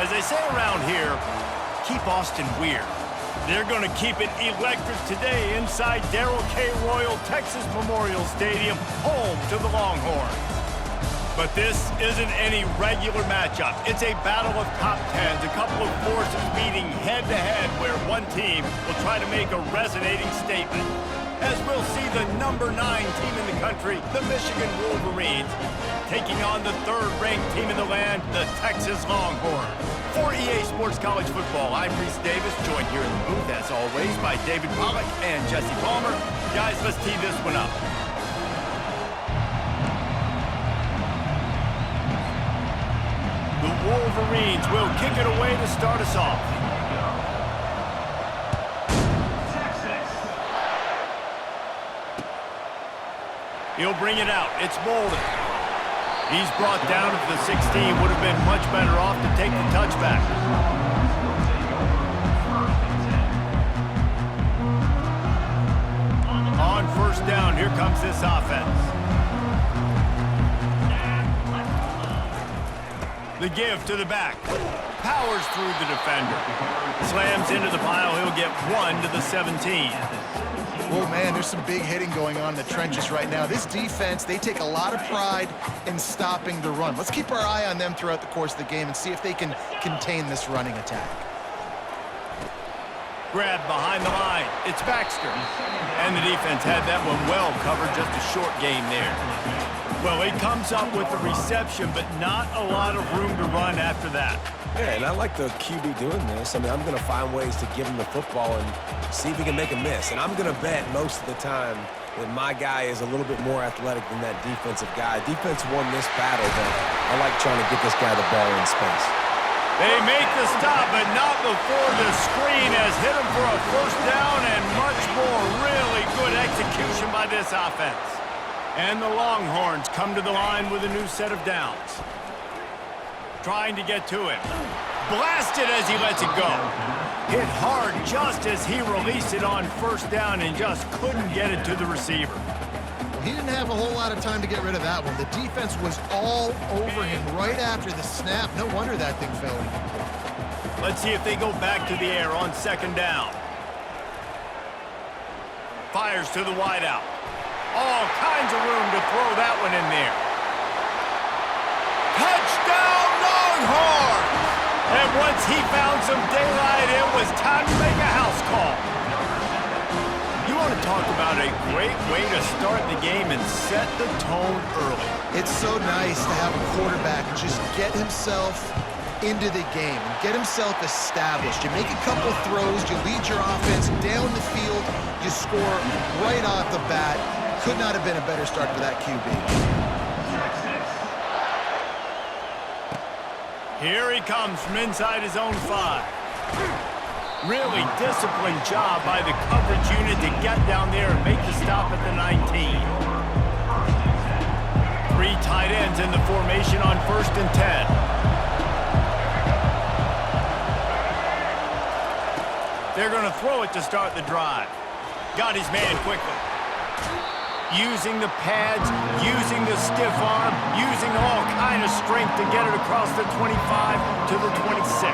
As they say around here, keep Austin weird. They're going to keep it electric today inside Darrell K. Royal Texas Memorial Stadium, home to the Longhorns. But this isn't any regular matchup. It's a battle of top tens, a couple of forces meeting head-to-head where one team will try to make a resonating statement. As we'll see the number 9 team in the country, the Michigan Wolverines, taking on the third-ranked team in the land, the Texas Longhorns. For EA Sports College Football, I'm Reese Davis, joined here in the booth, as always, by David Pollack and Jesse Palmer. Guys, let's tee this one up. The Wolverines will kick it away to start us off. He'll bring it out. It's Bolden. He's brought down at the 16. Would have been much better off to take the touchback. On first down, here comes this offense. The give to the back. Powers through the defender. Slams into the pile. He'll get 1 to the 17. Oh, man, there's some big hitting going on in the trenches right now. This defense, they take a lot of pride in stopping the run. Let's keep our eye on them throughout the course of the game and see if they can contain this running attack. Grab behind the line. It's Baxter. And the defense had that one well covered. Just a short gain there. Well, he comes up with the reception, but not a lot of room to run after that. Yeah, and I like the QB doing this. I mean, I'm going to find ways to give him the football and see if he can make a miss. And I'm going to bet most of the time that my guy is a little bit more athletic than that defensive guy. Defense won this battle, but I like trying to get this guy the ball in space. They make the stop, but not before the screen has hit him for a first down and much more. Really good execution by this offense. And the Longhorns come to the line with a new set of downs. Trying to get to him. Blasted as he lets it go. Hit hard just as he released it on first down and just couldn't get it to the receiver. He didn't have a whole lot of time to get rid of that one. The defense was all over him right after the snap. No wonder that thing fell incomplete. Let's see if they go back to the air on second down. Fires to the wideout. All kinds of room to throw that one in there. Touchdown, Longhorns! And once he found some daylight, it was time to make a house call. You want to talk about a great way to start the game and set the tone early. It's so nice to have a quarterback just get himself into the game and get himself established. You make a couple throws, you lead your offense down the field, you score right off the bat. Could not have been a better start for that QB. Here he comes from inside his own 5. Really disciplined job by the coverage unit to get down there and make the stop at the 19. 3 tight ends in the formation on first and 10. They're going to throw it to start the drive. Got his man quickly. Using the pads, using the stiff arm, using all kind of strength to get it across the 25 to the 26.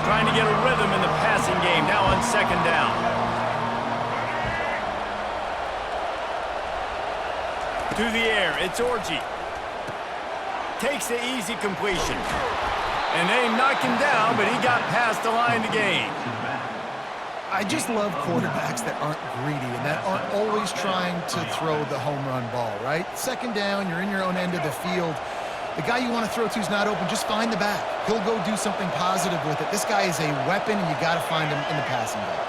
Trying to get a rhythm in the passing game now on second down. To the air, it's Orji. Takes the easy completion. And they knock him down, but he got past the line to gain. I just love quarterbacks that aren't greedy and that aren't always trying to throw the home run ball, right? Second down, you're in your own end of the field. The guy you want to throw to is not open. Just find the back. He'll go do something positive with it. This guy is a weapon, and you got to find him in the passing game.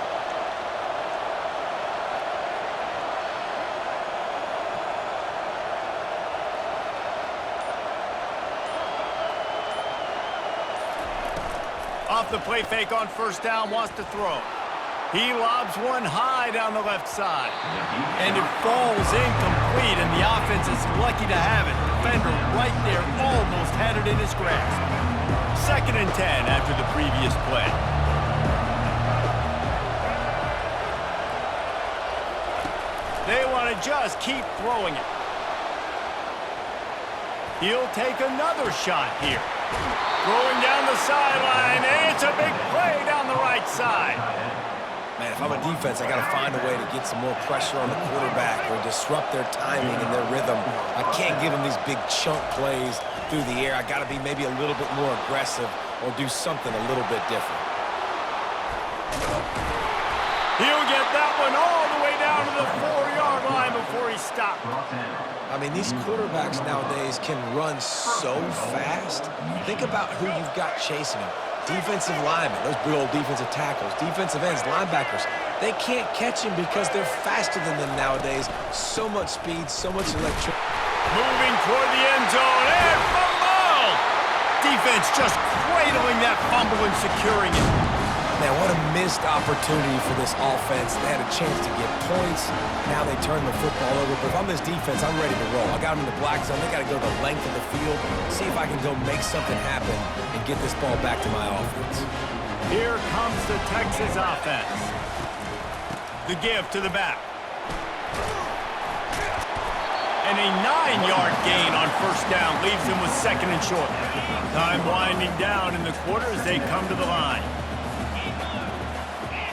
Off the play fake on first down, wants to throw. He lobs one high down the left side. And it falls incomplete, and the offense is lucky to have it. Defender right there almost had it in his grasp. Second and 10 after the previous play. They want to just keep throwing it. He'll take another shot here. Throwing down the sideline, and it's a big play down the right side. Man, if I'm a defense, I got to find a way to get some more pressure on the quarterback or disrupt their timing and their rhythm. I can't give them these big chunk plays through the air. I got to be maybe a little bit more aggressive or do something a little bit different. He'll get that one all the way down to the 4-yard line before he stopped. I mean, these quarterbacks nowadays can run so fast. Think about who you've got chasing them. Defensive linemen, those big old defensive tackles, defensive ends, linebackers. They can't catch him because they're faster than them nowadays. So much speed, so much electricity. Moving toward the end zone, and fumble! Defense just cradling that fumble and securing it. Man, what a missed opportunity for this offense. They had a chance to get points. Now they turn the football over. But if I'm this defense, I'm ready to roll. I got them in the black zone. They got to go the length of the field, see if I can go make something happen and get this ball back to my offense. Here comes the Texas offense. The give to the back. And a 9-yard gain on first down leaves them with second and short. Time winding down in the quarter as they come to the line.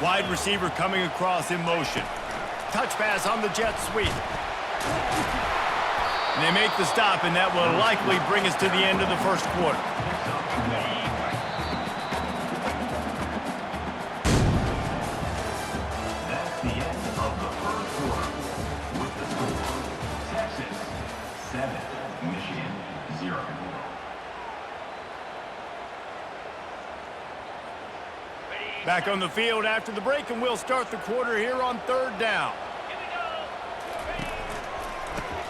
Wide receiver coming across in motion. Touch pass on the jet sweep. And they make the stop, and that will likely bring us to the end of the first quarter. That's the end of the first quarter. With the score, Texas 7, Michigan 0. Back on the field after the break, and we'll start the quarter here on third down.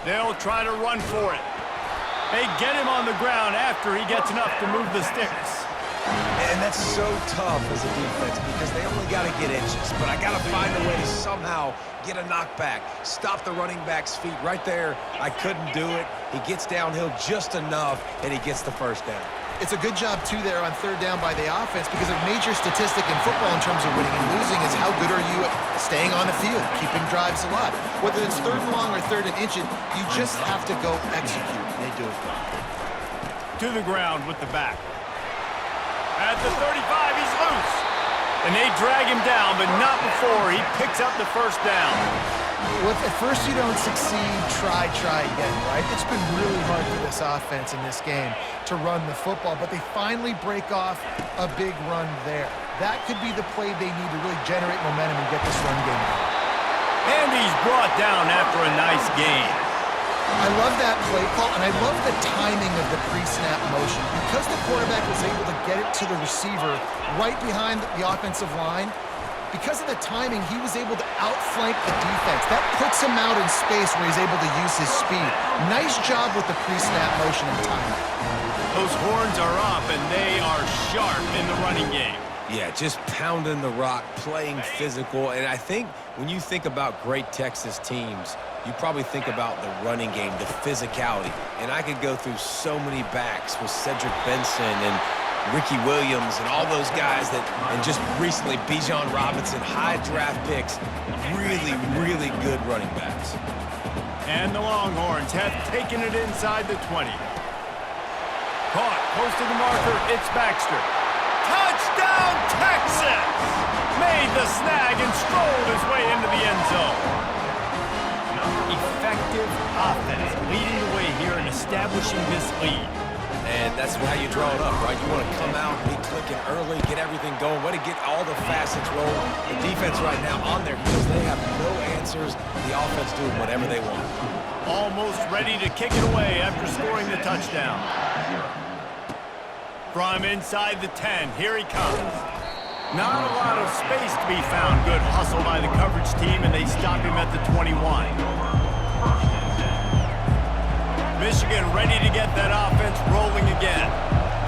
They'll try to run for it. They get him on the ground after he gets enough to move the sticks. And that's so tough as a defense because they only got to get inches. But I got to find a way to somehow get a knockback, stop the running back's feet right there. I couldn't do it. He gets downhill just enough, and he gets the first down. It's a good job, too, there on third down by the offense because a major statistic in football in terms of winning and losing is how good are you at staying on the field, keeping drives alive. Whether it's third and long or third and inches, you just have to go execute. They do it. To the ground with the back. At the 35, he's loose. And they drag him down, but not before he picks up the first down. Well, if at first you don't succeed, try again, right? It's been really hard for this offense in this game to run the football, but they finally break off a big run there. That could be the play they need to really generate momentum and get this run game going. And he's brought down after a nice gain. I love that play call, and I love the timing of the pre-snap motion. Because the quarterback was able to get it to the receiver right behind the offensive line, because of the timing, he was able to outflank the defense. That puts him out in space where he's able to use his speed. Nice job with the pre-snap motion and timing. Those horns are up, and they are sharp in the running game. Yeah, just pounding the rock, playing physical. And I think when you think about great Texas teams, you probably think about the running game, the physicality. And I could go through so many backs with Cedric Benson and Ricky Williams and all those guys that, and just recently Bijan Robinson, high draft picks, really, really good running backs. And the Longhorns have taken it inside the 20. Caught, close to the marker, it's Baxter. Touchdown, Texas! Made the snag and strolled his way into the end zone. Effective offense leading the way here and establishing this lead. And that's how you draw it up, right? You want to come out, be clicking early, get everything going, way to get all the facets rolling. The defense right now on their heels, they have no answers. The offense doing whatever they want. Almost ready to kick it away after scoring the touchdown. From inside the 10, here he comes. Not a lot of space to be found. Good hustle by the coverage team, and they stop him at the 21. Michigan ready to get that offense rolling again.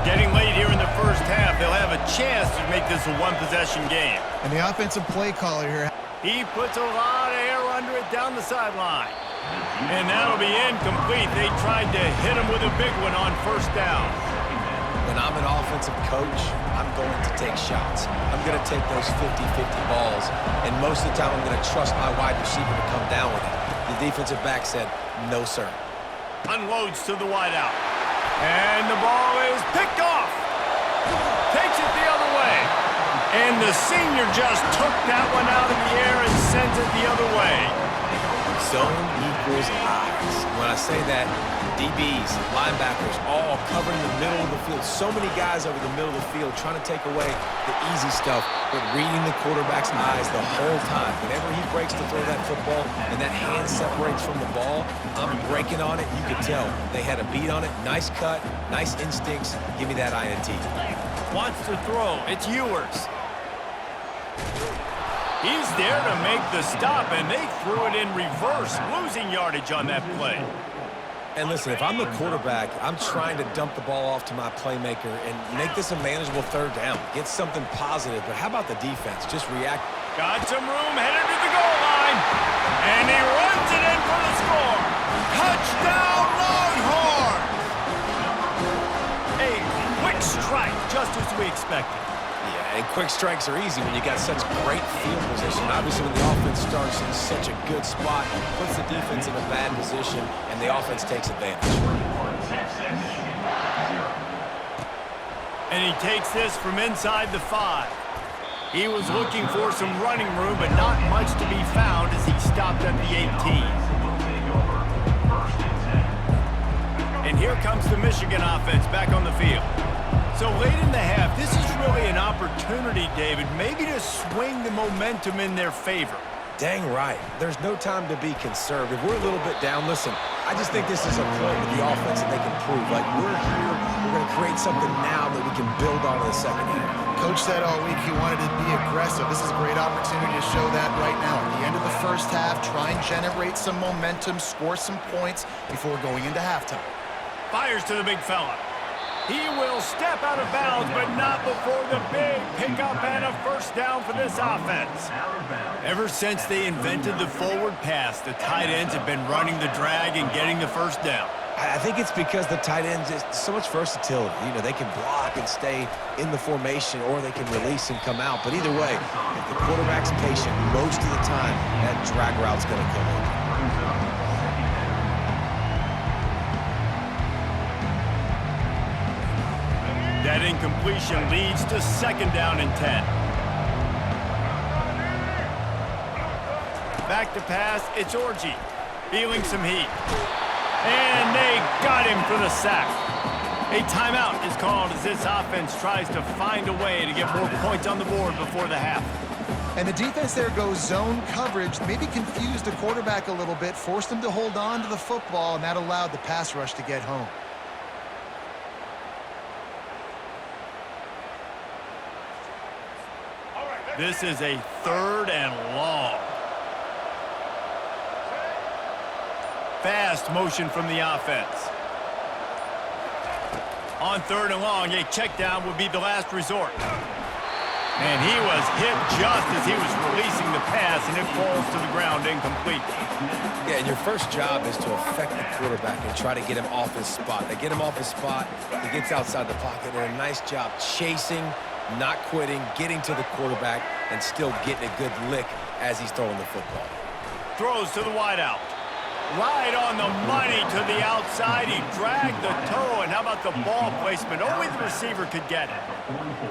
Getting late here in the first half, they'll have a chance to make this a one-possession game. And the offensive play caller here. He puts a lot of air under it down the sideline. And that'll be incomplete. They tried to hit him with a big one on first down. When I'm an offensive coach, I'm going to take shots. I'm going to take those 50-50 balls, and most of the time I'm going to trust my wide receiver to come down with it. The defensive back said, no, sir. Unloads to the wideout. And the ball is picked off. Takes it the other way. And the senior just took that one out of the air and sends it the other way. Zone equals eyes. When I say that, DBs, linebackers, all covering the middle of the field. So many guys over the middle of the field trying to take away the easy stuff, but reading the quarterback's eyes the whole time. Whenever he breaks to throw that football and that hand separates from the ball, I'm breaking on it. You could tell they had a beat on it. Nice cut, nice instincts. Give me that INT. Wants to throw. It's Ewers. He's there to make the stop, and they threw it in reverse, losing yardage on that play. And listen, if I'm the quarterback, I'm trying to dump the ball off to my playmaker and make this a manageable third down. Get something positive. But how about the defense? Just react. Got some room, headed to the goal line. And he runs it in for the score. Touchdown, Longhorns! A quick strike, just as we expected. Yeah, and quick strikes are easy when you got such great field position. Obviously, when the offense starts in such a good spot, puts the defense in a bad position, and the offense takes advantage. And he takes this from inside the 5. He was looking for some running room, but not much to be found as he stopped at the 18. And here comes the Michigan offense back on the field. So late in the half, this is really an opportunity, David, maybe to swing the momentum in their favor. Dang right. There's no time to be conservative. We're a little bit down. Listen, I just think this is a point with the offense that they can prove. Like, we're here, we're going to create something now that we can build on in the second half. Coach said all week he wanted to be aggressive. This is a great opportunity to show that right now. At the end of the first half, try and generate some momentum, score some points before going into halftime. Fires to the big fella. He will step out of bounds, but not before the big pickup and a first down for this offense. Ever since they invented the forward pass, the tight ends have been running the drag and getting the first down. I think it's because the tight ends is so much versatility. You know, they can block and stay in the formation, or they can release and come out. But either way, if the quarterback's patient, most of the time, that drag route's going to come in. That incompletion leads to second down and 10. Back to pass, it's Orji, feeling some heat. And they got him for the sack. A timeout is called as this offense tries to find a way to get more points on the board before the half. And the defense there goes zone coverage, maybe confused the quarterback a little bit, forced him to hold on to the football, and that allowed the pass rush to get home. This is a third and long. Fast motion from the offense. On third and long, a check down would be the last resort. And he was hit just as he was releasing the pass, and it falls to the ground incomplete. Yeah, and your first job is to affect the quarterback and try to get him off his spot. They get him off his spot, he gets outside the pocket, and a nice job chasing, not quitting, getting to the quarterback, and still getting a good lick as he's throwing the football. Throws to the wideout. Right on the money to the outside. He dragged the toe, and how about the ball placement? Only the receiver could get it.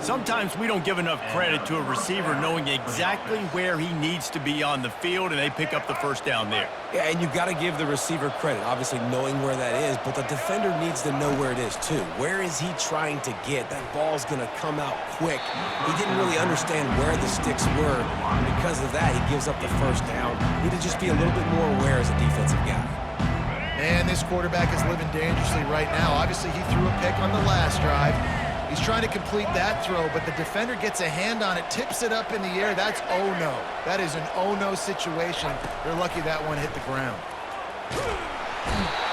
Sometimes we don't give enough credit to a receiver knowing exactly where he needs to be on the field, and they pick up the first down there. Yeah, and you've got to give the receiver credit, obviously knowing where that is, but the defender needs to know where it is too. Where is he trying to get? That ball's going to come out quick. He didn't really understand where the sticks were, and because of that, he gives up the first down. Need to just be a little bit more aware as a defensive guy. And this quarterback is living dangerously right now. Obviously, he threw a pick on the last drive. He's trying to complete that throw, but the defender gets a hand on it, tips it up in the air. That's oh-no. That is an oh-no situation. They're lucky that one hit the ground.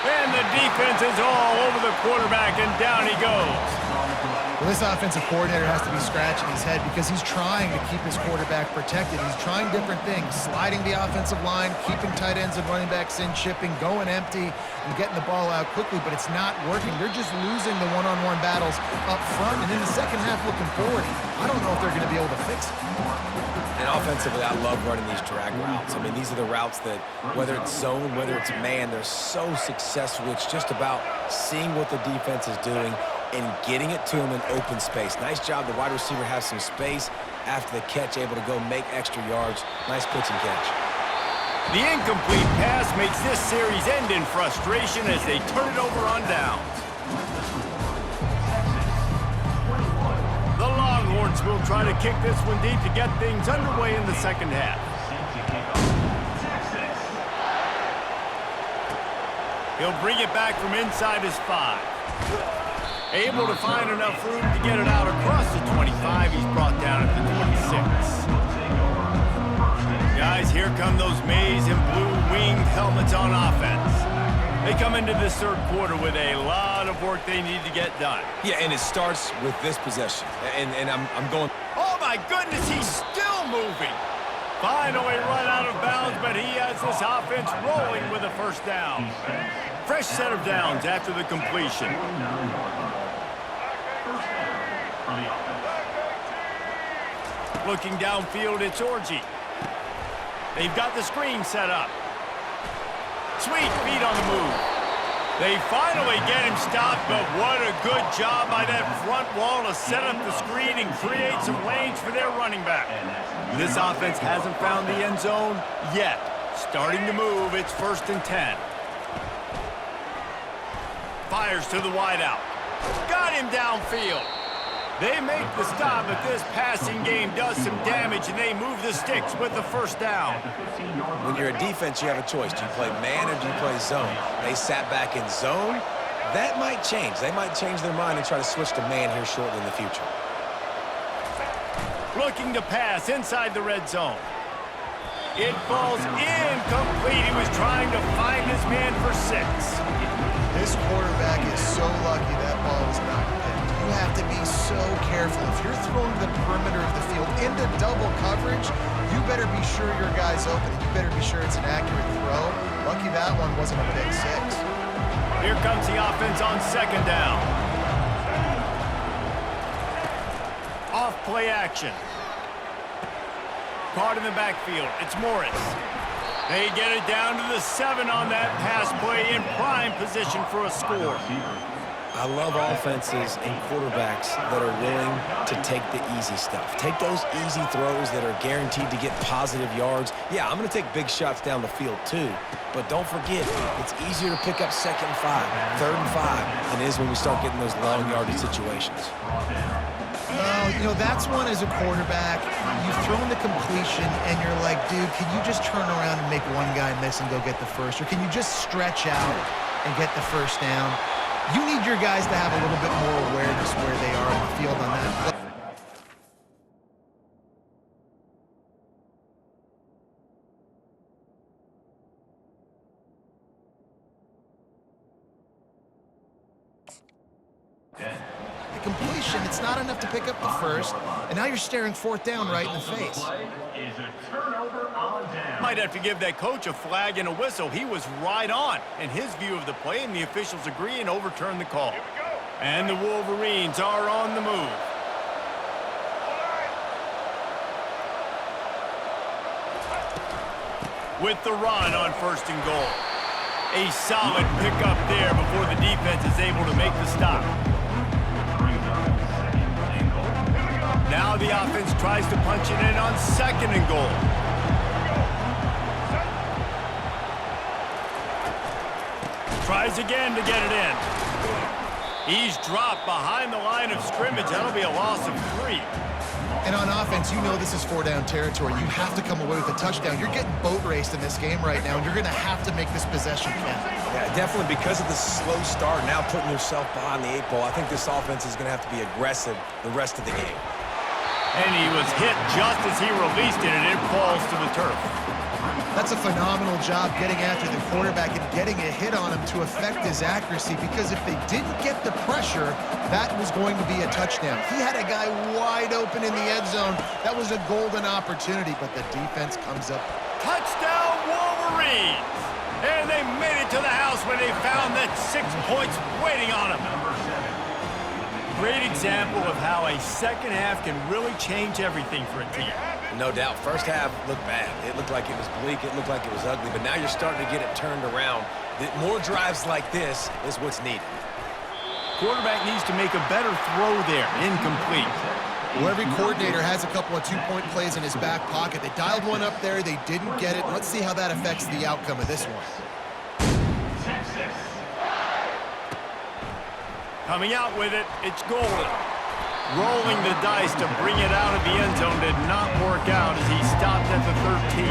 And the defense is all over the quarterback, and down he goes. Well, this offensive coordinator has to be scratching his head because he's trying to keep his quarterback protected. He's trying different things, sliding the offensive line, keeping tight ends and running backs in, chipping, going empty, and getting the ball out quickly, but it's not working. They're just losing the one-on-one battles up front, and in the second half looking forward, I don't know if they're going to be able to fix it. And offensively, I love running these drag routes. I mean, these are the routes that, whether it's zone, whether it's man, they're so successful. It's just about seeing what the defense is doing and getting it to him in open space. Nice job. The wide receiver has some space after the catch, able to go make extra yards. Nice pitch and catch. The incomplete pass makes this series end in frustration as they turn it over on downs. The Longhorns will try to kick this one deep to get things underway in the second half. He'll bring it back from inside his 5. Able to find enough room to get it out across the 25. He's brought down at the 26. Guys, here come those maize and blue winged helmets on offense. They come into this third quarter with a lot of work they need to get done. Yeah, and it starts with this possession. And I'm going... Oh, my goodness, he's still moving. Finally run out of bounds, but he has this offense rolling with a first down. Fresh set of downs after the completion. Looking downfield, it's Orgy. They've got the screen set up. Sweet feet on the move. They finally get him stopped, but what a good job by that front wall to set up the screen and create some lanes for their running back. This offense hasn't found the end zone yet. Starting to move, it's 1st and 10. Fires to the wideout. Got him downfield. They make the stop, but this passing game does some damage, and they move the sticks with the first down. When you're a defense, you have a choice. Do you play man or do you play zone? They sat back in zone. That might change. They might change their mind and try to switch to man here shortly in the future. Looking to pass inside the red zone. It falls incomplete. He was trying to find his man for 6. This quarterback is so lucky that ball was not picked. You have to be so careful. If you're throwing the perimeter of the field into double coverage, you better be sure your guy's open, and you better be sure it's an accurate throw. Lucky that one wasn't a pick 6. Here comes the offense on second down. Off play action. Caught in the backfield. It's Morris. They get it down to the 7 on that pass play in prime position for a score. I love offenses and quarterbacks that are willing to take the easy stuff. Take those easy throws that are guaranteed to get positive yards. Yeah, I'm going to take big shots down the field too, but don't forget, it's easier to pick up 2nd and 5, 3rd and 5 than it is when we start getting those long yardage situations. Well, you know, that's one as a quarterback. You've thrown the completion, and you're like, dude, can you just turn around and make one guy miss and go get the first? Or can you just stretch out and get the first down? You need your guys to have a little bit more awareness where they are on the field on that play. Completion, it's not enough to pick up the first, and now you're staring 4th down right in the face. Might have to give that coach a flag and a whistle. He was right on in his view of the play, and the officials agree and overturn the call. And the Wolverines are on the move. With the run on 1st and goal. A solid pickup there before the defense is able to make the stop. Now the offense tries to punch it in on 2nd and goal. Tries again to get it in. He's dropped behind the line of scrimmage. That'll be a loss of 3. And on offense, you know this is 4-down territory. You have to come away with a touchdown. You're getting boat raced in this game right now, and you're going to have to make this possession count. Yeah, definitely because of the slow start, now putting yourself behind the 8 ball, I think this offense is going to have to be aggressive the rest of the game. And he was hit just as he released it, and it falls to the turf. That's a phenomenal job getting after the quarterback and getting a hit on him to affect his accuracy, because if they didn't get the pressure, that was going to be a touchdown. He had a guy wide open in the end zone. That was a golden opportunity, but the defense comes up. Touchdown, Wolverines! And they made it to the house when they found that 6 points waiting on them. Great example of how a second half can really change everything for a team. No doubt. First half looked bad. It looked like it was bleak. It looked like it was ugly. But now you're starting to get it turned around. More drives like this is what's needed. Quarterback needs to make a better throw there. Incomplete. Well, every coordinator has a couple of two-point plays in his back pocket. They dialed one up there. They didn't get it. Let's see how that affects the outcome of this one. Coming out with it, it's Golden. Rolling the dice to bring it out of the end zone did not work out as he stopped at the 13.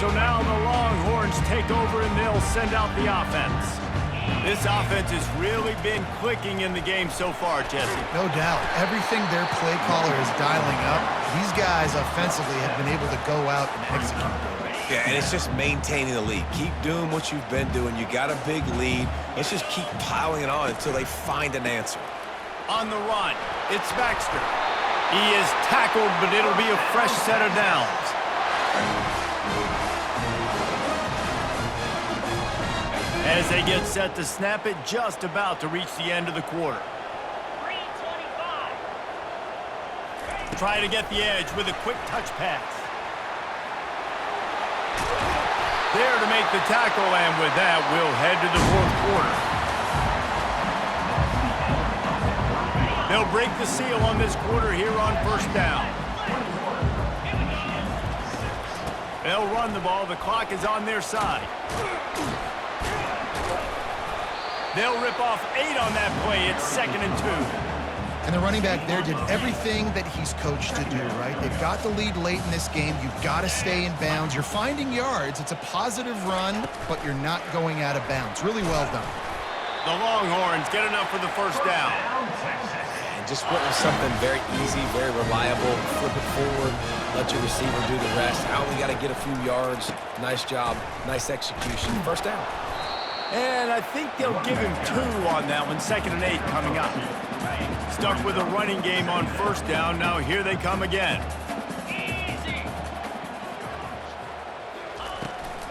So now the Longhorns take over and they'll send out the offense. This offense has really been clicking in the game so far, Jesse. No doubt. Everything their play caller is dialing up, these guys offensively have been able to go out and execute. Yeah, and it's just maintaining the lead. Keep doing what you've been doing. You got a big lead. Let's just keep piling it on until they find an answer. On the run, it's Baxter. He is tackled, but it'll be a fresh set of downs. As they get set to snap it, just about to reach the end of the quarter. 3:25. Try to get the edge with a quick touch pass. There to make the tackle, and with that, we'll head to the fourth quarter. They'll break the seal on this quarter here on first down. They'll run the ball. The clock is on their side. They'll rip off 8 on that play. It's 2nd and 2. And the running back there did everything that he's coached to do, right? They've got the lead late in this game. You've got to stay in bounds. You're finding yards. It's a positive run, but you're not going out of bounds. Really well done. The Longhorns get enough for the first down. And just went with something very easy, very reliable. Flip it forward. Let your receiver do the rest. I only got to get a few yards. Nice job. Nice execution. First down. And I think they'll give him 2 on that one. 2nd and 8 coming up. Stuck with a running game on first down. Now here they come again.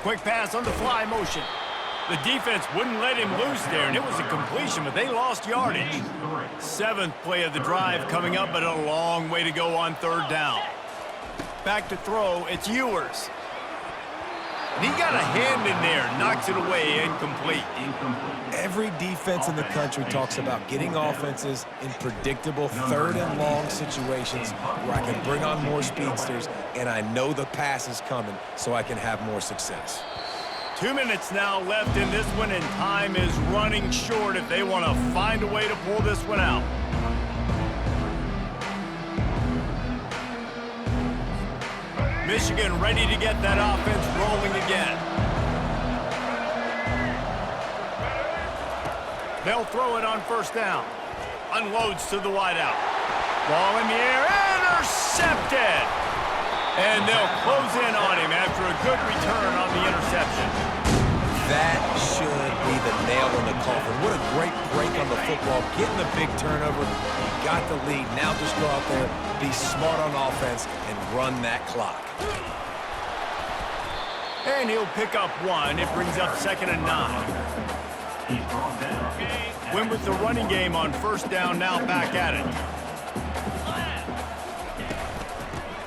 Quick pass on the fly motion. The defense wouldn't let him loose there, and it was a completion, but they lost yardage. 7th play of the drive coming up, but a long way to go on third down. Back to throw, it's Ewers. And he got a hand in there, knocks it away, incomplete. Every defense in the country talks about getting offenses in predictable 3rd and long situations where I can bring on more speedsters and I know the pass is coming so I can have more success. 2 minutes now left in this one, and time is running short if they want to find a way to pull this one out. Michigan ready to get that offense rolling again. They'll throw it on first down. Unloads to the wideout. Ball in the air, intercepted! And they'll close in on him after a good return on the interception. That should be the nail in the coffin. What a great break on the football. Getting the big turnover. You got the lead. Now just go out there, be smart on offense, and run that clock. And he'll pick up 1. It brings up 2nd and 9. Win with the running game on first down, now back at it.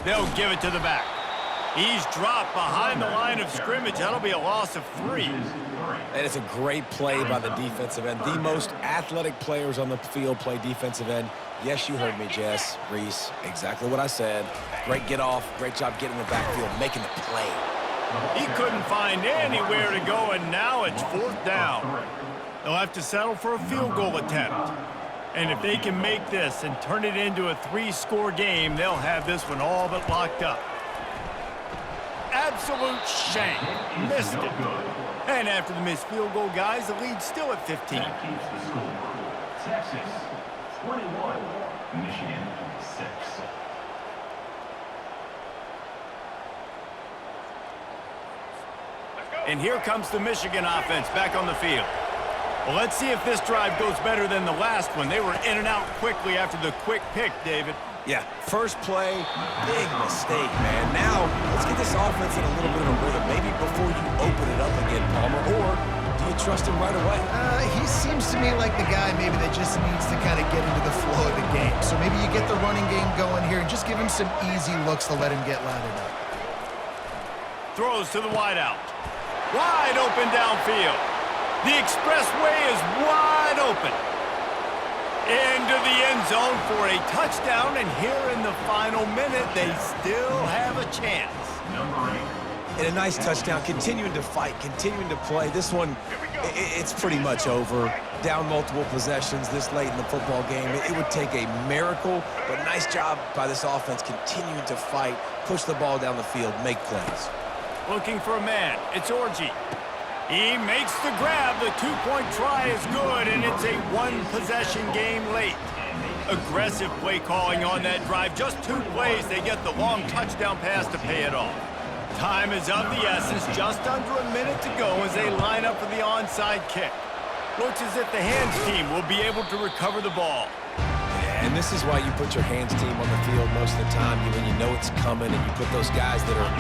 They'll give it to the back. He's dropped behind the line of scrimmage. That'll be a loss of 3. And it's a great play by the defensive end. The most athletic players on the field play defensive end. Yes, you heard me, Jess, Reese. Exactly what I said. Great get off. Great job getting the backfield, making the play. He couldn't find anywhere to go, and now it's 4th down. They'll have to settle for a field goal attempt. And if they can make this and turn it into a 3-score game, they'll have this one all but locked up. Absolute shank. Missed it. And after the missed field goal, guys, the lead's still at 15. Texas 21, Michigan 6. And here comes the Michigan offense back on the field. Well, let's see if this drive goes better than the last one. They were in and out quickly after the quick pick, David. Yeah, first play, big mistake, man. Now, let's get this offense in a little bit of a rhythm. Maybe before you open it up again, Palmer, or do you trust him right away? He seems to me like the guy maybe that just needs to kind of get into the flow of the game. So maybe you get the running game going here and just give him some easy looks to let him get lathered up. Throws to the wideout. Wide open downfield. The expressway is wide open. Into the end zone for a touchdown, and here in the final minute, they still have a chance. Number 8. And a nice touchdown, continuing to fight, continuing to play. This one, it's pretty much over. Down multiple possessions this late in the football game. It would take a miracle, but nice job by this offense continuing to fight, push the ball down the field, make plays. Looking for a man. It's Orji. He makes the grab. The two-point try is good, and it's a one-possession game late. Aggressive play calling on that drive. Just 2 plays, they get the long touchdown pass to pay it off. Time is of the essence. Just under a minute to go as they line up for the onside kick. Looks as if the hands team will be able to recover the ball. And this is why you put your hands team on the field most of the time when you know it's coming, and you put those guys that are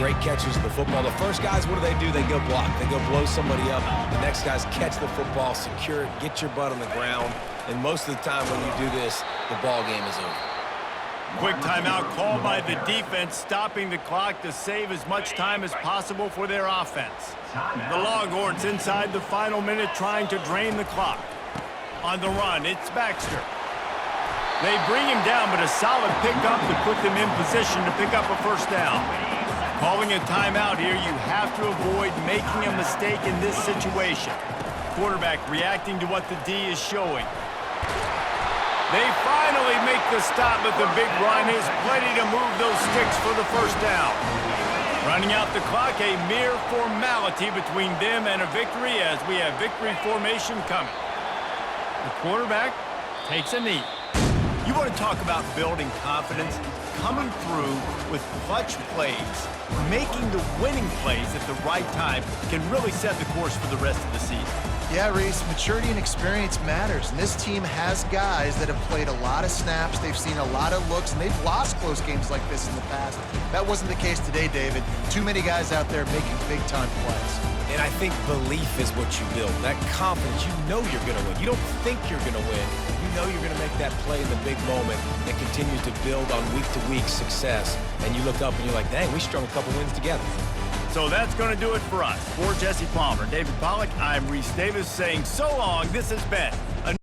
great catchers of the football. The first guys, what do? They go block. They go blow somebody up. The next guys catch the football, secure it, get your butt on the ground. And most of the time when you do this, the ball game is over. Quick timeout called by the defense, stopping the clock to save as much time as possible for their offense. The Longhorns inside the final minute trying to drain the clock. On the run, it's Baxter. They bring him down, but a solid pickup to put them in position to pick up a first down. Calling a timeout here, you have to avoid making a mistake in this situation. Quarterback reacting to what the D is showing. They finally make the stop, but the big run is plenty to move those sticks for the first down. Running out the clock, a mere formality between them and a victory as we have victory formation coming. The quarterback takes a knee. You want to talk about building confidence? Coming through with clutch plays, making the winning plays at the right time can really set the course for the rest of the season. Yeah, Reese, maturity and experience matters, and this team has guys that have played a lot of snaps, they've seen a lot of looks, and they've lost close games like this in the past. That wasn't the case today, David. Too many guys out there making big-time plays. And I think belief is what you build. That confidence, you know you're going to win. You don't think you're going to win. You know you're going to make that play in the big moment that continues to build on week-to-week success. And you look up and you're like, dang, we strung a couple wins together. So that's going to do it for us. For Jesse Palmer, David Pollack, I'm Reese Davis saying so long. This has been a